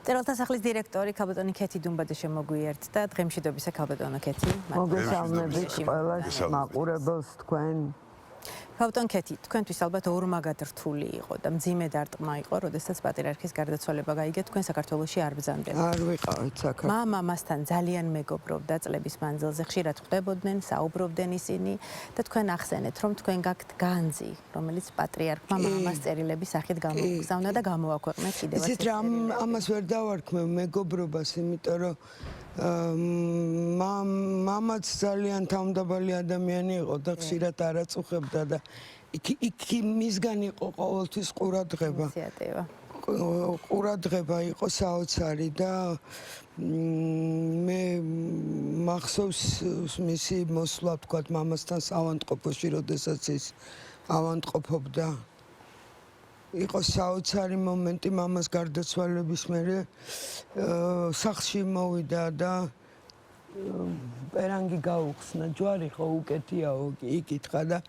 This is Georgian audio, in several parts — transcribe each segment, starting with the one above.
წერილთა სახლის დირექტორი ქალბატონი ქეთი დუმბაძე შემოგვიერთდა. დღემშვიდობისა ქალბატონო ქეთი. მოგესალმებით ყველას მაყურებელს თქვენ. ქალბატონ ქეთი, თქვენთვის ალბათ ორმაგად რთული იყო და მძიმე დარტყმა იყო, როდესაც პატრიარქის გარდაცვალება გაიგეთ, თქვენ საქართველოში არ ბრძანდეთ. არ ვიყავით საქართველოში. მამასთან ძალიან მეგობრობდა წლების მანძილზე, ხშირად ხვდებოდნენ, საუბრობდნენ ისინი და თქვენ ახსენეთ, რომ თქვენ გაქვთ განძი, რომელიც პატრიარქმა მამას წერილების სახით გამოგზავნა და გამოაქვეყნეთ კიდევაც. იცით რა, ამას ვერ დავარქმევ მეგობრობას, იმიტომ რომ მამაც ძალიან თავმდაბალი ადამიანი იყო და ხშირად არაწუხებდა და იქ მისგან იყო ყოველთვის ყურადღება. ყურადღება იყო საოცარი და მე მახსოვს მისი მოსვლა თქვათ მამასთან ავადმყოფოში, როდესაც ის ავადმყოფობდა. იყო საოცარი მომენტი მამას გარდაცვალების მერე სახლში მოვიდა და პერანგი გაუხსნა, ჯვარი ხო უკეთიაო, იკითხა და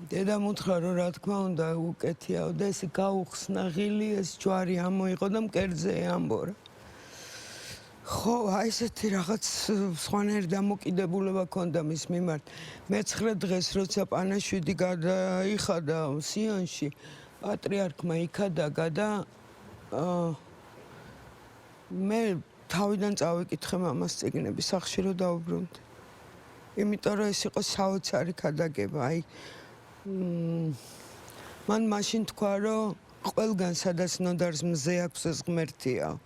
დედამ უთხრა რომ რა თქმა უნდა უკეთიაო და ეს გაუხსნა ღილი ეს ჯვარი ამოიღო და მკერდზე ამბორა. ხო, აი ესეთი რაღაც სხვანაირი დამოკიდებულება ქონდა მის მიმართ. მე-9 დღეს როცა პანაშვიდი გადაიხადა სიონში პატრიარქმა იქადაგა და მე თავიდან წავიკითხე მამას წიგნები სახლში რომ დაუბრუნდე. იმიტომ რომ ეს იყო საოცარი ქადაგება. აი მან მაშინ თქვა რომ ყველგან სადაც ნოდარს მზე აქვს ეს ღმერთია.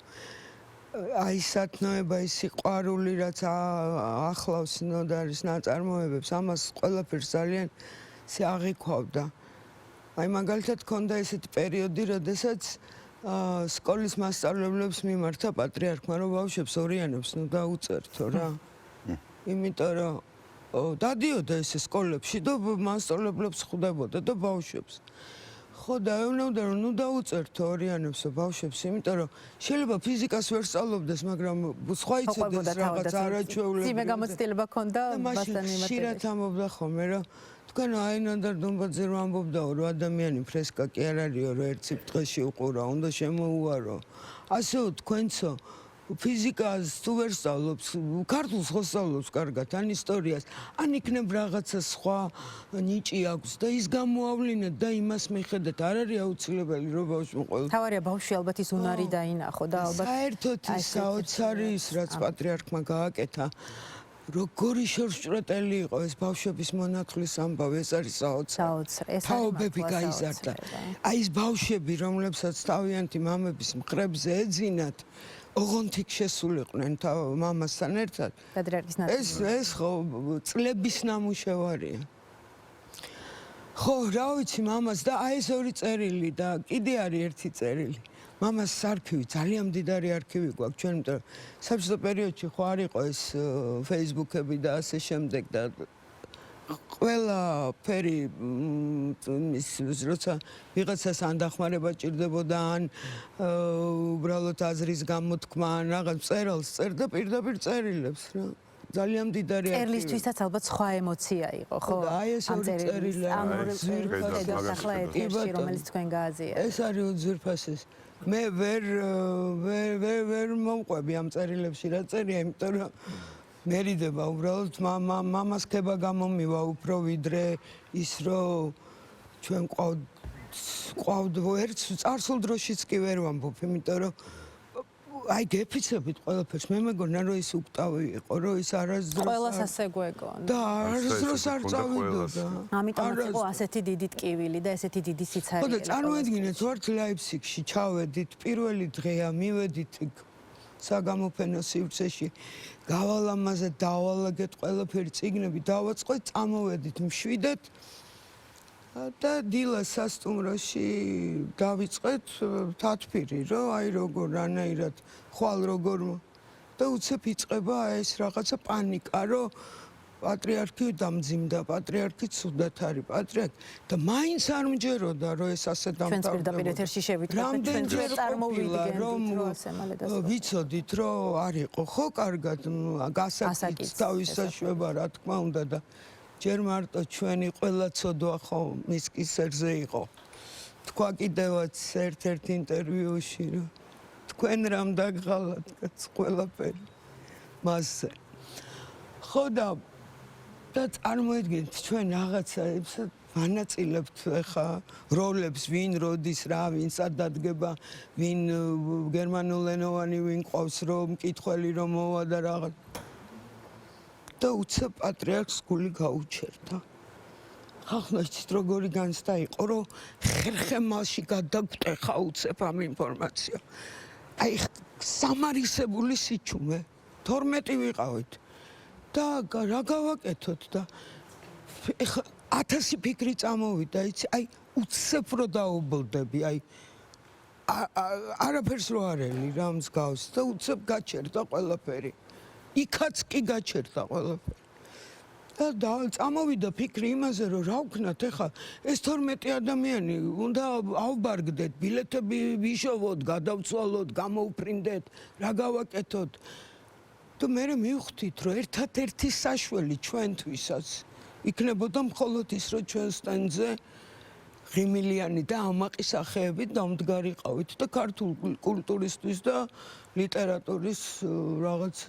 აი სათნოება ის სიყვარული რაც ახლავს ნოდარის ნაწარმოებებს ამას ყველაფერს ძალიან აღიქვავდა. აი მაგალითად ქონდა ესეთი პერიოდი, როდესაც სკოლის მასწავლებლებს მიმართა პატრიარქმა რომ ბავშვებს ორიანებს ნუ დაუწერთო რა. იმიტომ რომ დადიოდა ესე სკოლებში და მასწავლებლებს ხვდებოდა და ბავშვებს. ხო და ეუბნებოდა რომ ნუ დაუწერთო ორიანებსო ბავშვებს, იმიტომ რომ შეიძლება ფიზიკას ვერ სწავლობდეს, მაგრამ სხვა იცოდეს რაღაც არაჩვეულებრივი. ძიმე გამოცდილება ქონდა მასთან მიმართებით. ხშირად ამბობდა ხოლმე რომ თქვენ აინანდარ დუმბაძე რომ ამბობდაო რომ ადამიანი ფრესკა კი არ არისო რომ ერთ სიფრთხეში უყურა, უნდა შემოუარო. ასეო თქვენცო ფიზიკას თუ ვერ სწავლობს, ქართულს ხო სწავლობს კარგად, ან ისტორიას, ან იქნებ რაღაცა სხვა ნიჭი აქვს და ის გამოავლინეთ და იმას მიხედეთ. არ არის აუცილებელი რომ ბავშვი ყოველ თავარია ბავშვი ალბათ ის უნარი დაინახო და ალბათ საერთოდ ის საოცარი ის რაც პატრიარქმა გააკეთა. როგორი შორშჭრეტელი იყო ეს ბავშვების მონათვლის ამბავი, ეს არის საოცარი. თაობები გაიზარდა. აი ეს ბავშვები, რომლებსაც თავიანთი მამების მხრებზე ეძინათ, ოღონდ იქ შესულიყვნენ მამასთან ერთად. ეს ხო წლების ნამუშევარია. ხო, რა ვიცი მამას და აი ეს ორი წერილი და კიდე არის ერთი წერილი. მამას არქივი, ძალიან მდიდარი არქივი გვაქვს ჩვენ, იმიტომ რომ საბჭოთა პერიოდში ხო არ იყო ეს Facebook-ები და ასე შემდეგ და ყველაფერი როცა ვიღაცას ან დახმარება ჭირდებოდა, ან უბრალოდ აზრის გამოთქმა, ან რაღაც წერილს წერდა პირდაპირ წერილებს რა. ძალიან მდიდარი არქივი. წერლისთვისაც ალბათ სხვა ემოცია იყო, ხო? აი ეს ორი წერილი რომელიც თქვენ გააზიარეთ. ეს არის უძვირფასეს. მე ვერ მომყვები ამ წერილებში რა წერია, იმიტომ რომ მერიდება უბრალოდ მამას ხება გამომივა უფრო ვიდრე ის რომ ჩვენ ყავთ ერთ წარსულ დროშიც კი ვერ ვამბობ, იმიტომ რომ აი გეფიცებით ყველაფერს, მე მეგონა რომ ის უკტავი იყო, რომ ის არასდროს ყველას ასე გვეგონა. და არასდროს არ წავიდოდა. ამიტომაც იყო ასეთი დიდი ტკივილი და ესეთი დიდი სიცარიე. ხო და წარმოედგინეთ, ვართ ლაიფციგში, ჩავედით, პირველი დღეა, მივედით საგამოფენო სივრცეში, გავალამაზე დავალაგეთ ყველაფერი წიგნები, დავაწყოთ, წამოვედით, მშვიდეთ და დილას სასტუმროში დავიწყეთ თათფირი, რომ აი როგორ რანაირად ხვალ როგორ და უცებ იწყება ეს რაღაცა პანიკა, რომ პატრიარქი დამძიმდა, პატრიარქი ცუდად არის, პატრიარქი და მაინც არ მჯეროდა, რომ ეს ასე დამთავრდება. ჩვენც პირდაპირ ეთერში შევიტყობთ, ჩვენ წარმოვიდგენთ, რომ ასე მალე დასწრება. ვიცოდით, რომ არ იყო ხო კარგად, გასაკეთებს თავის საშვება, რა თქმა უნდა და ჯერ მარტო ჩვენი ყველა ცოდვა ხო მის კისერზე იყო. თქვა კიდევაც ერთ-ერთ ინტერვიუში, რომ თქვენ რამ დაგღალათ კაც ყველაფერი მასზე ხო და წარმოედგინეთ ჩვენ რაღაცაებს ვანაწილებთ ხა როლებს ვინ როდის რა ვინ სად დადგება ვინ გერმანულენოვანი ვინ ყავს რომ მკითხველი რომ მოვა და რაღაც და უცებ პატრიარქს გული გაუჩერდა ხალხმა იცით როგორი განცდა იყო რომ ხერხემალში გადაგტეხა უცებ ამ ინფორმაცია აი სამარისებული სიჩუმე 12 ვიყავით და რა გავაკეთოთ და ეხა 1000 ფიქრი წამოვიდა იცი აი უცებ რო დაუბლდები აი არაფერს რო არელი რა მსგავს და უცებ გაჩერდა ყველაფერი იქაც კი გაჩერდა ყველაფერი და წამოვიდა ფიქრი იმაზე რომ რა ვქნათ ეხა ეს 12 ადამიანი უნდა ავბარგდეთ ბილეთები ვიშოვოთ გადავცვალოთ გამოუფრინდეთ რა გავაკეთოთ და მე მივხვდით რომ ერთადერთი საშველი ჩვენთვისაც იქნებოდა მხოლოდ ის რომ ჩვენ სტენდზე ღიმილიანი და ამაყი სახეებით დამდგარიყავით და ქართულ კულტურისთვის და ლიტერატურის რაღაც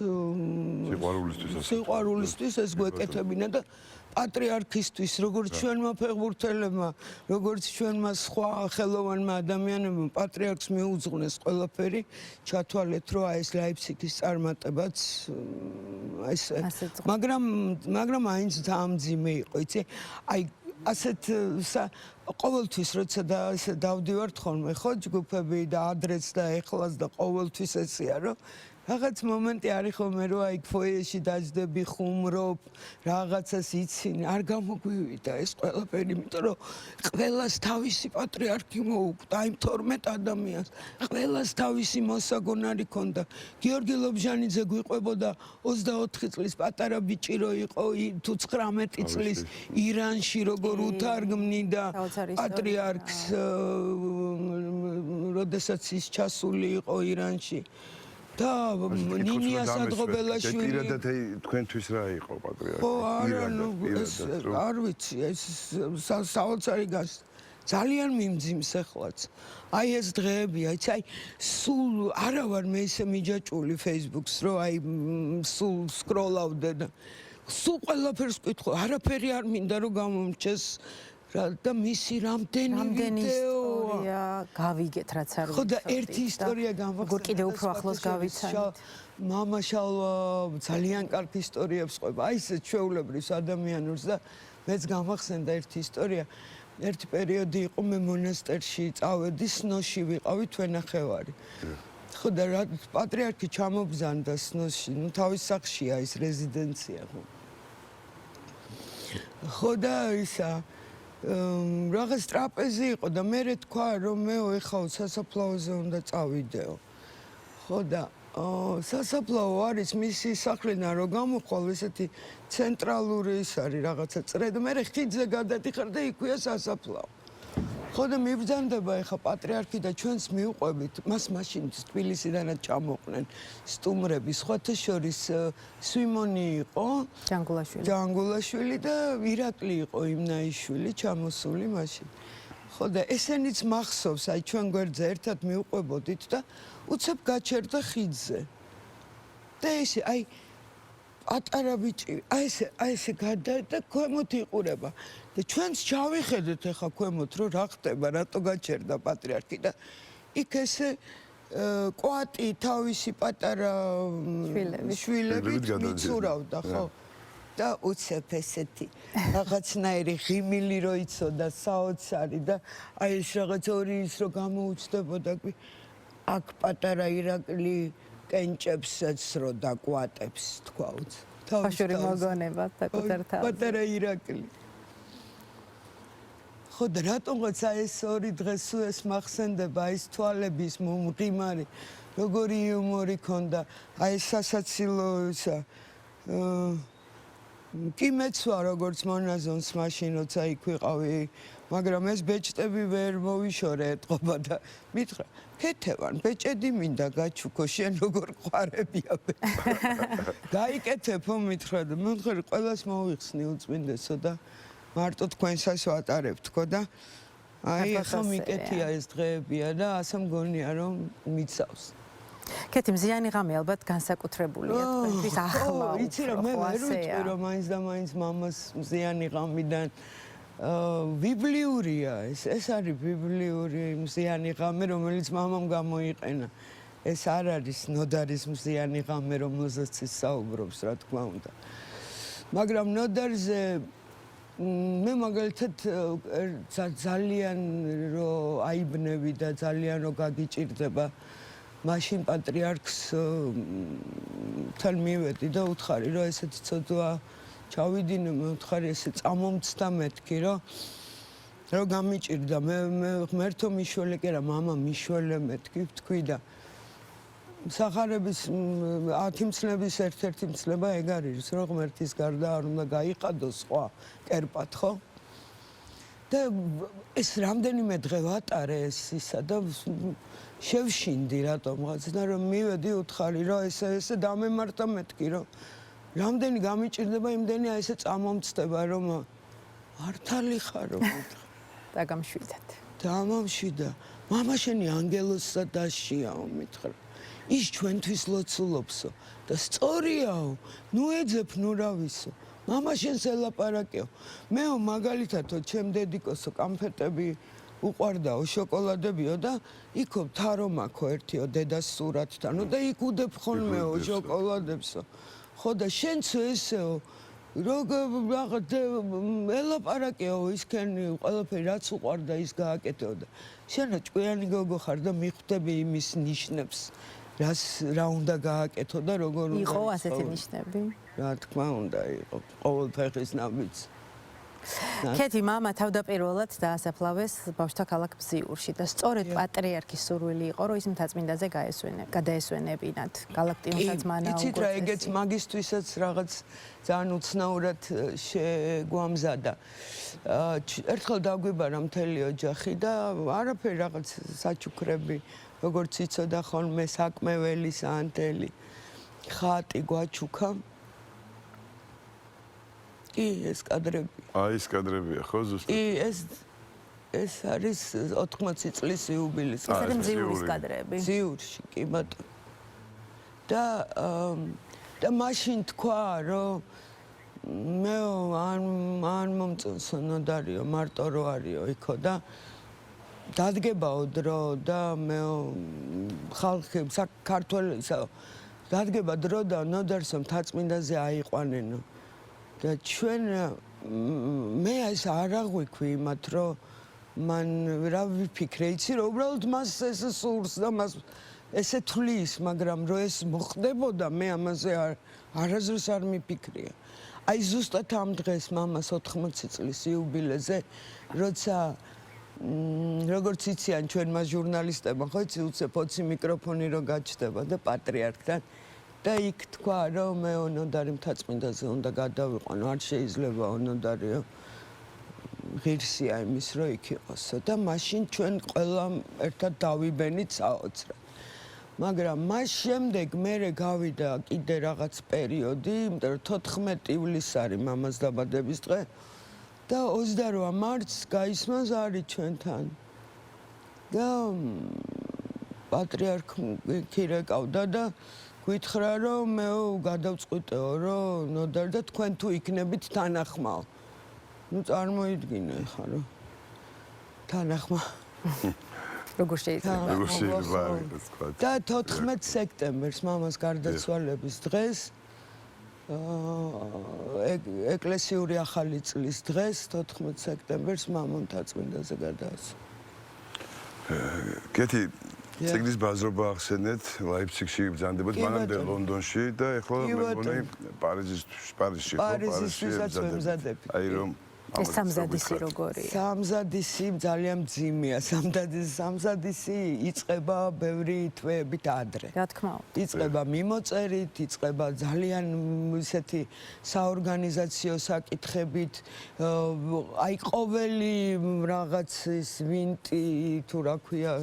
სიყვარულისთვის ეს გვეკეთებინა და პატრიარქისთვის როგორც ჩვენმა ფეხბურთელებმა როგორც ჩვენმა სხვა ხელოვანმა ადამიანებმა პატრიარქს მიუძღვნეს ყველაფერი ჩათვალეთ რომ აი ეს ლაიფციგის წარმატებაც ესე მაგრამ აინც დაამძიმე იყო იცი აი ასეთ ყოველთვის როცა და ესე დავდივართ ხოლმე ხო ჯგუფები და ადრეც და ეხლაც და ყოველთვის ესეა რომ რაღაც მომენტი არის ხოლმე რომ აი ფოიეში დაждები ხუმრობ რაღაცას იცინი არ გამოგვივიდა ეს ყველაფერი იმიტომ რომ ყველას თავისი პატრიარქი მოუკვდა აი 12 ადამიანს ყველას თავისი მოსაგონარი ქონდა გიორგი ლობჟანიძე გვიყვებოდა 24 წლის პატარა ბიჭი რო იყო თუ 19 წლის ირანში როგორ უთარგმნიდა პატრიარქს როდესაც ის ჩასული იყო ირანში და ნინია სადღობელაშვილი პირადად თქვენთვის რა იყო პატრიარქი? ხო არა ნუ არ ვიცი ეს საოცარი ძალიან მიმძიმს ეხლაც აი ეს დღეებია იცი აი სულ არა ვარ მე ისე მიჯაჭული Facebook-ს რომ აი სულ სკროლავდე და სულ ყველაფერს ვკითხო არაფერი არ მინდა რომ გამომრჩეს და მისი რამდენი ისტორია გავიგეთ რაც არ ხო და ერთი ისტორია გამახსენდა კიდევ უფრო ახლოს გავიცანით მამა შალვა ძალიან კარგი ისტორიებს ყვება აი ეს ჩვეულებრივ ადამიანურს და მეც გამახსენდა ერთი ისტორია ერთი პერიოდი იყო მე მონასტერში წავედი სნოში ვიყავი თვენახევარი ხო და რა პატრიარქი ჩამობზანდა სნოში ნუ თავის სახლშია ის რეზიდენცია ხო და ისა რაღაც ტრაპეზი იყო და მე თქვა რომ მეო ეხაო სასაფლაოზე უნდა წავიდეო ხო და სასაფლაო არის მისი სახლიდან რომ გამოყვალ ესეთი ცენტრალური ის არის რაღაცა წრე და მე ხიდზე გადადიხარ და იქვეა სასაფლაო ხო და მიბრძანდება ეხა პატრიარქი და ჩვენს მიუყვებით მას მაშინ თბილისიდანაც ჩამოყვნენ სტუმრები სხვათა შორის სვიმონი იყო ჯანგულაშვილი და ირაკლი იყო იმნაიშვილი ჩამოსული მაშინ ხო და ესენიც მახსოვს აი ჩვენ გვერდზე ერთად მიუყვებოდით და უცებ გაჩერდა ხიდზე და ესე აი პატარა ბიჭი აი ესე გადა და ქვემოთ იყურება და ჩვენც ჩავიხედეთ ახლა ქვემოთ რომ რა ხდება რატო გაჩერდა პატრიარქი და იქ ესე კვატი თავისი პატარა შვილებით მიცურავდა ხო და უცებ ესეთი რაღაცნაირი ღიმილი რო იცოდა საოცარი და აი ეს რაღაც ორი ის რო გამოუჩნდებოდა აქ პატარა ირაკლი კენჭებსაც რო დაკვატებს თქვაუც ბავშვური მოგონება საკუთარ თავზე პატარა ირაკლი ხო და რატომღაც აი ეს ორი დღე სულ ეს მახსენდება ის თვალების მომღიმარი როგორი იუმორი ქონდა აი სასაცილო ისა კი მეცვა როგორც მონაზონს მაშინ როცა იქ ვიყავი მაგრამ ეს ბეჭდები ვერ მოვიშორე ეთყობა და მითხრა ქეთევან ბეჭედი მინდა გაჩუქო შენ როგორ ყვარებია გაიკეთებო მითხრა და მითხრა ყველას მოვიხსნი უწმინდესო და მარტო თქვენსაც ვატარებ თქო და აი ახლა მიკეთია ეს დღეებია და ასე მგონია რომ მიცავს კეთი მზიანი ღამე ალბათ განსაკუთრებულია თქვენთვის ახლა. იცი რომ მე ვერ ვიტყვი რომ მაინც და მაინც მამას მზიანი ღამიდან ბიბლიურია ეს არის ბიბლიური მზიანი ღამე რომელიც მამამ გამოიყენა. ეს არ არის ნოდარის მზიანი ღამე რომელზეც ის საუბრობს რა თქმა უნდა. მაგრამ ნოდარზე მე მაგალითად ძალიან რო აიბნები და ძალიან რო გაგიჭირდება მაშინ პატრიარქს თან მივედი და უთხარი რომ ესეთი ცოდვა ჩავიდინე მე უთხარი ესე წამომცდა მეთქი რომ გამიჭირდა მე ღმერთო მიშველე კი რა მამა მიშველე მეთქი თქვი და სახარების 10 მცნების ერთ-ერთი მცნება ეგ არის რომ ღმერთის გარდა არ უნდა გაიყადოს სხვა კერპად ხო და ეს რამდენიმე დღე ვატარე ეს ისა და შევშინდი რატომღაც და რომ მივედი უთხარი რომ ესე დამემართა მეთქი რომ რამდენი გამიჭირდება იმდენი აი ესე წამომცდება რომ მართალი ხარო მითხრა და გამშვიდად დამამშვიდა მამა შენი ანგელოსსა დაშიაო მითხრა ის ჩვენთვის ლოცულობსო და სწორიაო ნუ ეძებ ნუ რავისო მამა შენს ელაპარაკეო მეო მაგალითადო ჩემ დედიკოსო კამფეტები უყვარდაო შოკოლადებიო და იქო თარო მაქო ერთიო დედას სურათთანო და იქ უდებ ხოლმეო შოკოლადებსო ხო და შენცო ესეო როგორ ელაპარაკეო ისქენი ყველაფერი რაც უყვარდა ის გააკეთეო და შენო ჭკვიანი გოგო ხარ და მიხვდები იმის ნიშნებს რა უნდა გააკეთო და როგორ უნდა იყო ასეთი ნიშნები რა თქმა უნდა იყო ყოველ ფეხის ნაბიჯს კეთი მამა თავდაპირველად დაასაფლავეს ბავშვთა ქალაქ ბზიურში და სწორედ პატრიარქის სურვილი იყო რომ ის მთაწმინდაზე გადაესვენებინათ გალაქტიონსაც მანაუგოც იცით რა ეგეც მაგისთვისაც რაღაც ძალიან უცნაურად შეგვამზადა ერთხელ დაგვიბარა მთელი ოჯახი და არაფერი რაღაც საჩუქრები როგორც იცოდა ხოლმე საკმეველი საანთელი ხატი გვაჩუქა კი ეს კადრები აი ეს კადრებია ხო ზუსტად კი ეს არის 80 წლის იუბილეს ეს მზიურის კადრები მზიურში კი ბატონო და მაშინ თქვა რომ მე არ მომწონსო ნოდარიო მარტო რო არისო იქო და დადგებაო დრო და მე ხალხი საქართველოსა დადგება დრო და ნოდარსო მთაწმინდაზე აიყვანენო და ჩვენ მე ეს არ აღვიქვი იმათ რომ მან რა ვიფიქრე იცი რომ უბრალოდ მას ეს სურს და მას ესე თulis მაგრამ რომ ეს მოხდებოდა მე ამაზე არაზრს არ მიფიქრია აი ზუსტად ამ დღეს მამას 80 წლის იუბილეზე როცა როგორც იციან ჩვენმა ჟურნალისტებმა ხო იცი უცებ 20 მიკროფონი რო გაჩნდება და პატრიარქთან და იქ თქვა რომ მე ონოდარი მთაწმინდაზე უნდა გადავიყვანო არ შეიძლება ონოდარიო ღირსია იმის რომ იქ იყოსო და მაშინ ჩვენ ყველა ერთად დავიბენით საოცრად მაგრამ მას შემდეგ მე გავიდა კიდე რაღაც პერიოდი იმიტომ რომ 14 ივლისს არის მამას დაბადების დღე და 28 მარტს გაისმა ზარი ჩვენთან და პატრიარქი ქირეკავდა და გითხრა რომ მე გადავწყვიტეო რომ ნოდარ და თქვენ თუ იქნებით თანახმაო. ნუ წარმოიდგინე ხა რომ თანახმა. როგორ შეიძლება? როგორ შეიძლება? და 14 სექტემბერს მამას გარდაცვალების დღეს ეკლესიური ახალი წლის დღეს 14 სექტემბერს მამამ თაწმინდაზე გადაასვა. კეთი ციგნის ბაზრობა ახსენეთ ლაიფციგში ბრძანდებოდ მანამდე ლონდონში და ეხლა მე მგონი პარიზში ხო პარიზისთვისაც ვემზადები. აი რომ ეს სამზადისი როგორია? სამზადისი ძალიან მძიმეა. სამზადისი იწყება ბევრი თვეებით ადრე. რა თქმა უნდა. იწყება მიმოწერით, იწყება ძალიან ისეთი საორგანიზაციო საკითხებით, აი ყოველი რაღაც ის ვინტი თუ რა ქვია,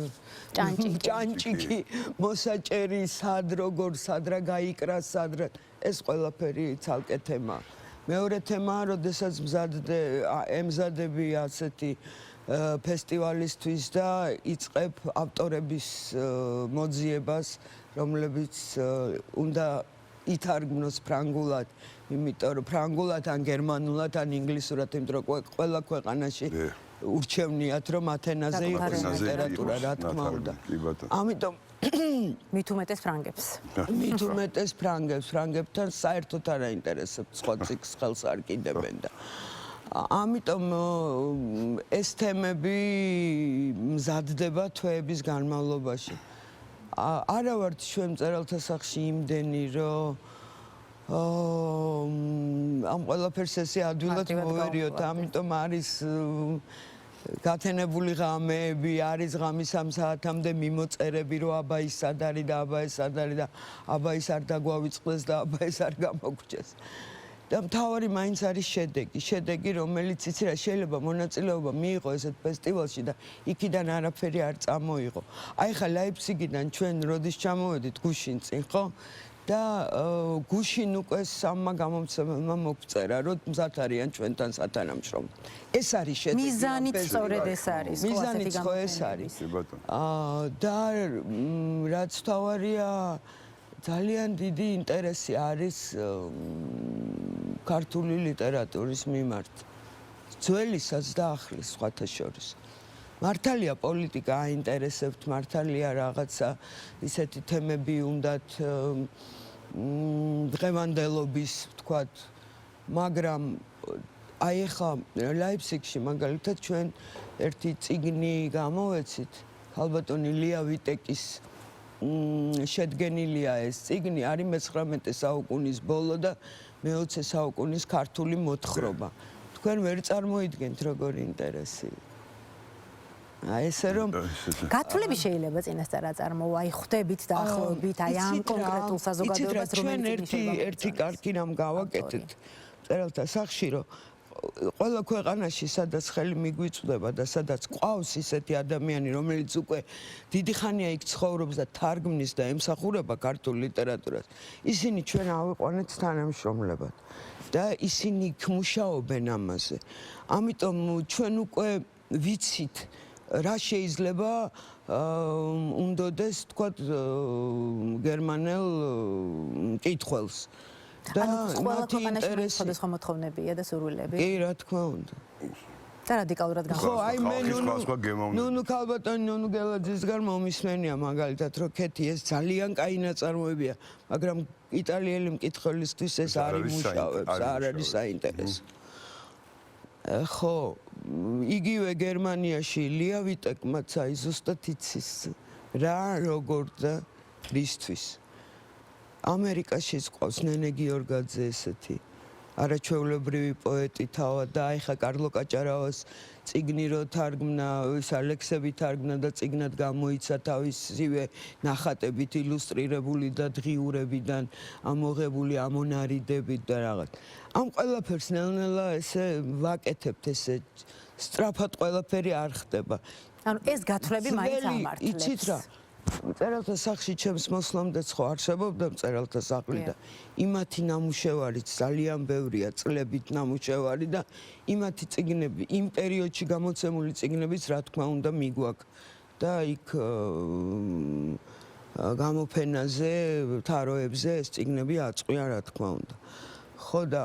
ჭანჭიკი, მოსაჭერი, სად როგორ, სად რა გაიკრა, სად რა ეს ყველაფერი ცალკე თემაა. მეორე თემაა, როდესაც ემზადები ასეთი ფესტივალისთვის და იწყებ ავტორების მოძიებას რომლებიც უნდა ითარგმნოს ფრანგულად, იმიტომ რომ ფრანგულად ან გერმანულად ან ინგლისურად, იმიტომ რომ ყველა ქვეყანაში ურჩევნიათ რომ ათენაზე იყოს ლიტერატურა, რა თქმა უნდა. ამიტომ მით უმეტეს ფრანგებს. მით უმეტეს ფრანგებთან საერთოდ არ აინტერესებს, სხვა ციკს ხელს არ კიდებენ და ამიტომ ეს თემები მზადდება თვეების განმავლობაში. არა ვართ ჩვენ მწერალთა სახლში იმდენი, რომ ამ ყველაფერს ესე ადვილად მოვერიოთ, ამიტომ არის გათენებული ღამეები, არის ღამის 3 საათამდე მიმოწერები, რომ აბა ის სად არის და აბა ეს სად არის და აბა ის არ დაგვავიწყდეს და აბა ეს არ გამოგვჭეს. და მთავარი მაინც არის შედეგი, რომელიც იცი რა შეიძლება მონაწილეობა მიიღო ესეთ ფესტივალში და იქიდან არაფერი არ წამოიღო. აი ხა ლაიფციგიდან ჩვენ როდის ჩამოვედით გუშინ წინ, ხო? და გუშინ უკვე სამმა გამომცემელმა მოგწერა, რომ მზად არიან ჩვენთან სათანამშრომლად. ეს არის შედეგი. მიზანით სწორედ ეს არის. მიზანით ხო ეს არის. და რაც თავარია ძალიან დიდი ინტერესი არის ქართული ლიტერატურის მიმართ. ძველისაც და ახლის სხვათა შორის. მართალია პოლიტიკა აინტერესებთ, მართალია რაღაცა ისეთი თემები უნდათ დღევანდელობის, ვთქვათ, მაგრამ აი ახლა ლაიფციგში მაგალითად ჩვენ ერთი წიგნი გამოვეცით, ქალბატონი ლია ვიტეკის შედგენილია ეს წიგნი, არის მე-19 საუკუნის ბოლო და მე-20 საუკუნის ქართული მოთხრობა. თქვენ ვერ წარმოიდგენთ როგორი ინტერესი. აი ესე რომ გათვლები შეიძლება წინასწარ აწარმოო, აი ხვდებით და ახლობით, აი ამ კონკრეტულ საზოგადოებას რომელიც ერთი კარგი რამ გავაკეთეთ მწერალთა სახლში, რომ ყველა ქვეყანაში სადაც ხელი მიგვიწვდება და სადაც ყავს ისეთი ადამიანი, რომელიც უკვე დიდი ხანია იქ ცხოვრობს და თარგმნის და ემსახურება ქართულ ლიტერატურას, ისინი ჩვენ ავიყვანეთ თანამშრომლებად და ისინი მუშაობენ ამაზე. ამიტომ ჩვენ უკვე ვიცით რა შეიძლება უნდოდეს თქვათ გერმანელ მკითხველს და მათი ინტერესი სხვადასხვა მოთხოვნებია და სურვილები. კი, რა თქმა უნდა. და რადიკალურად ხო, აი მე ნუნუ ქალბატონი ნუნუ გელაძისგან მომისმენია მაგალითად, რომ ქეთი ეს ძალიან კაი ნაწარმოებია, მაგრამ იტალიელი მკითხველისთვის ეს არ იმუშავებს, არ არის საინტერესო. ხო, იგივე გერმანიაში ლია ვიტეკმაც აი ზუსტად იცის რა როგორ და რისთვის. ამერიკაშიც ყავს ნენე გიორგაძე ესეთი არაჩვეულებრივი პოეტი თავად და აი ხა კარლო კაჭარავას წიგნი რო თარგმნა, ის ალექსები თარგმნა და წიგნად გამოიცა თავისივე ნახატებით ილუსტრირებული და დღიურებიდან ამოღებული ამონარიდებით და რაღაც. ამ ყველაფერს ნელ-ნელა ესე ვაკეთებთ, ესე სწრაფად ყველაფერი არ ხდება. ანუ ეს გათვლები მაინც ამართლებს. იცით რა? მწერალთა სახლში ჩემს მოსვლამდეც ხო არსებობდა მწერალთა სახლი და იმათი ნამუშევარიც ძალიან ბევრია, წლებით ნამუშევარი და იმათი წიგნები, იმ პერიოდში გამოცემული წიგნებიც რა თქმა უნდა მიგვაქვს და იქ გამოფენაზე, თაროებზე ეს წიგნები აწყვია რა თქმა უნდა. ხო და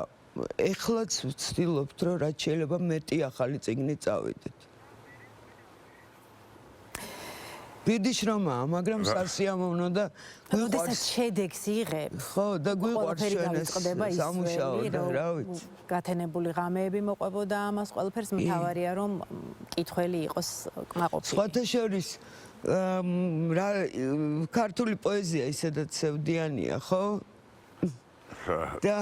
ეხლაც ვცდილობთ რომ რაც შეიძლება მეტი ახალი წიგნი წავიდეთ. ბიდი შრომაა, მაგრამ სასიამოვნო და როდესაც შედეგს იღებ. ხო, და გვიყვარს ჩვენ ეს სამუშაო და რა ვიცი. გათენებული ღამეები მოყვებოდა ამას ყველაფერს, მთავარია რომ მკითხველი იყოს კმაყოფილი. სხვათა შორის ქართული პოეზია ისედაც სევდიანია, ხო? და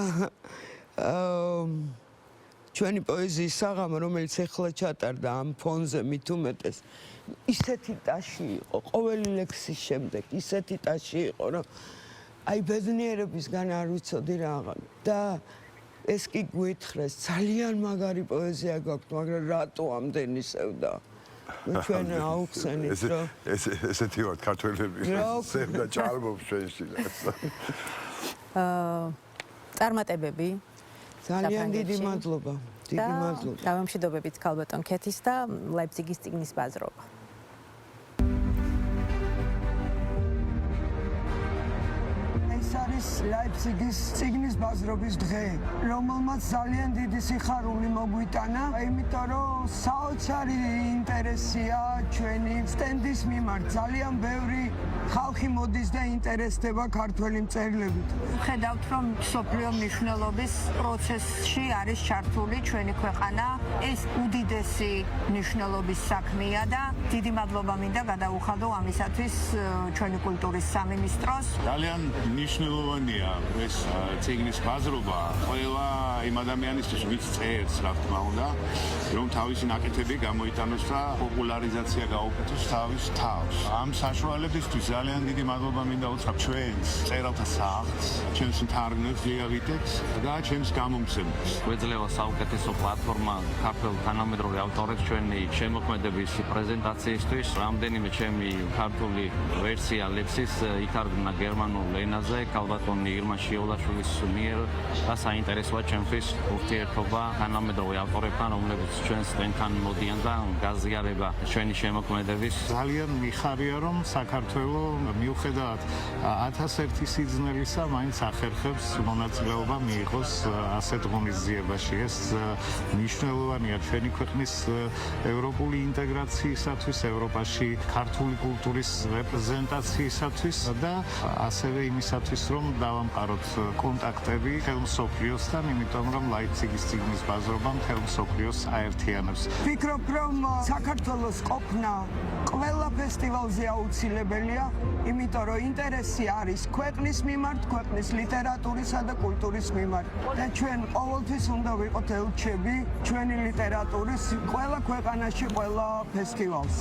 ჩვენი პოეზიის საღამო, რომელიც ეხლა ჩატარდა ამ ფონზე მით უმეტეს, ისეთი ტაში იყო, ყოველი ლექსის შემდეგ, ისეთი ტაში იყო, რომ აი ბედნიერებისგან არ ვიცოდი რაღაც. და ეს კი გვითხრეს, ძალიან მაგარი პოეზია გაქვთ, მაგრამ რატო ამდენი სევდა? ჩვენ აუხსენით, რომ ესეთი ვართ ქართველები, სევდა ჭარბობს ჩვენში. წარმატებები. ძალიან დიდი მადლობა. დიდი მადლობა. დავამშვიდობებით ქალბატონ ქეთის და ლაიფციგის წიგნის ბაზრობა. არის ლაიფციგის წიგნის ბაზრობის დღე, რომელმაც ძალიან დიდი სიხარული მოგვიტანა, იმიტომ რომ საოცარი ინტერესია ჩვენი სტენდის მიმართ. ძალიან ბევრი ხალხი მოდის და ინტერესდება ქართველი მწერლებით. ხედავთ, რომ მსოფლიო მნიშვნელობის პროცესში არის ჩართული ჩვენი ქვეყანა. ეს უდიდესი მნიშვნელობის საქმეა და დიდი მადლობა მინდა გადაუხადო ამისათვის ჩვენი კულტურის სამინისტროს. ძალიან მნიშვნელოვანია ეს წიგნის ბაზრობა ყველა იმ ადამიანისთვის, ვინც წერს, რა თქმა უნდა, რომ თავისი ნაკეთები გამოიტანოს და პოპულარიზაცია გაუკეთოს თავის თავს. ამ საშუალებისთვის ძალიან დიდი მადლობა მინდა უთხრა ჩვენს მწერალთა სახლს, ჩვენს მთარგმნელს გიგავიტებს და ჩვენს გამომცემლებს. გვეძლევა საუკეთესო პლატფორმა ქართულ თანამედროვე ავტორებს ჩვენი შემოქმედების პრეზენტაციისთვის. რამდენიმე ჩემი ქართული ვერსია ლექსის ითარგმნა გერმანულ ენაზე ქალბატონი ირმა შიოლაშვილის მიერ და საინტერესოა ჩემთვის ურთიერთობა თანამედროვე ავტორებთან, რომლებიც ჩვენს თქვენთან მოდიან და გაზიარება ჩვენი შემოქმედების. ძალიან მიხარია, რომ საქართველო მიუხედავად 1001 სიძნელისა მაინც ახერხებს მონაწილეობა მიიღოს ასეთ ღონისძიებაში. ეს მნიშვნელოვანია ჩვენი ქვეყნის ევროპული ინტეგრაციისათვის, ევროპაში ქართული კულტურის რეპრეზენტაციისათვის და ასევე იმისათვის, რომ დავამყაროთ კონტაქტები მთელ მსოფლიოსთან, იმიტომ რომ ლაიფციგის წიგნის ბაზრობა მთელ მსოფლიოს აერთიანებს. ვფიქრობ, რომ საქართველოს ყოფნა ყველა ფესტივალზე აუცილებელია, იმიტომ რომ ინტერესი არის ქვეყნის მიმართ, ქვეყნის ლიტერატურისა და კულტურის მიმართ. და ჩვენ ყოველთვის უნდა ვიყოთ ელჩები ჩვენი ლიტერატურის ყველა ქვეყანაში, ყველა ფესტივალს.